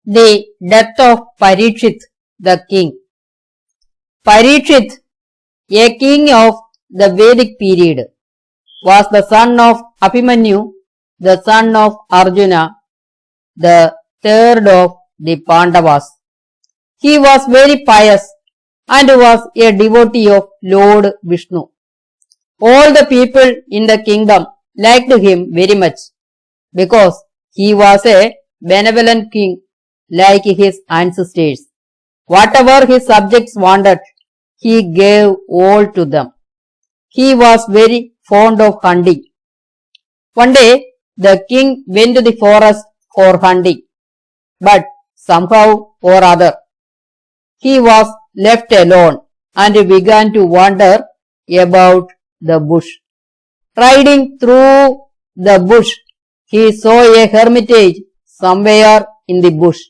The death of Pareekshith, the king. Pareekshith, a king of the Vedic period, was the son of Abhimanyu, the son of Arjuna, the third of the Pandavas. He was very pious and was a devotee of Lord Vishnu. All the people in the kingdom liked him very much because he was a benevolent king like his ancestors. Whatever his subjects wanted, he gave all to them. He was very fond of hunting. One day, the king went to the forest for hunting, but somehow or other, he was left alone and began to wander about the bush. Riding through the bush, he saw a hermitage somewhere in the bush.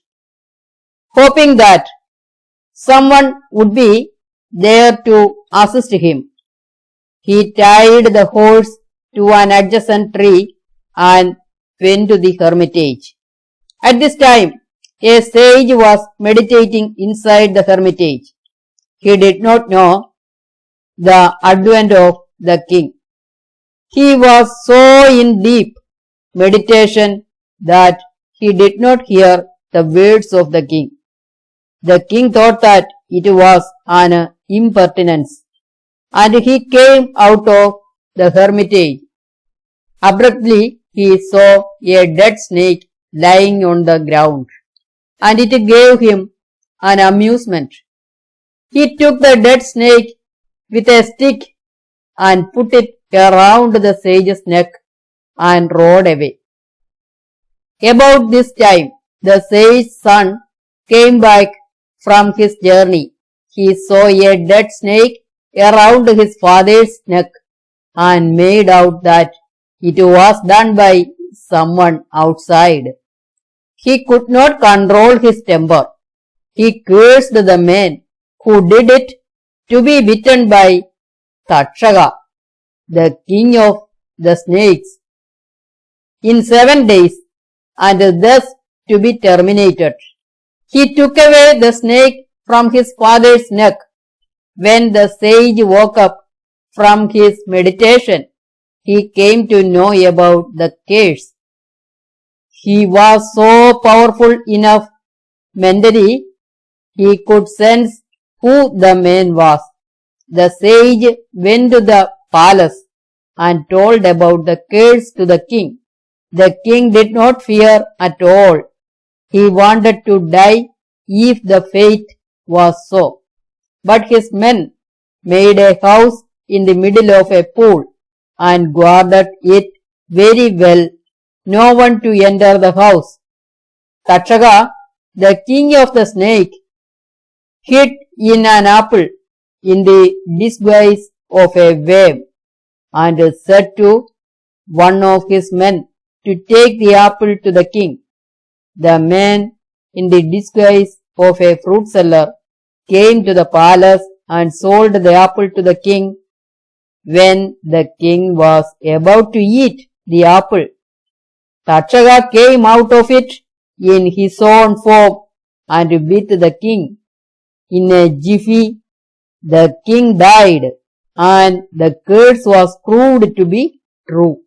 Hoping that someone would be there to assist him, he tied the horse to an adjacent tree and went to the hermitage. At this time, a sage was meditating inside the hermitage. He did not know the advent of the king. He was so in deep meditation that he did not hear the words of the king. The king thought that it was an impertinence, and he came out of the hermitage. Abruptly, he saw a dead snake lying on the ground, and it gave him an amusement. He took the dead snake with a stick and put it around the sage's neck and rode away. About this time, the sage's son came back from his journey. He saw a dead snake around his father's neck and made out that it was done by someone outside. He could not control his temper. He cursed the man who did it to be bitten by Takshaka, the king of the snakes, in 7 days, and thus to be terminated. He took away the snake from his father's neck. When the sage woke up from his meditation, he came to know about the curse. He was so powerful enough mentally, he could sense who the man was. The sage went to the palace and told about the curse to the king. The king did not fear at all. He wanted to die if the fate was so. But his men made a house in the middle of a pool and guarded it very well, no one to enter the house. Takshaka, the king of the snake, hid in an apple in the disguise of a wave and said to one of his men to take the apple to the king. The man in the disguise of a fruit seller came to the palace and sold the apple to the king. When the king was about to eat the apple, Takshaka came out of it in his own form and bit the king. In a jiffy, the king died, and the curse was proved to be true.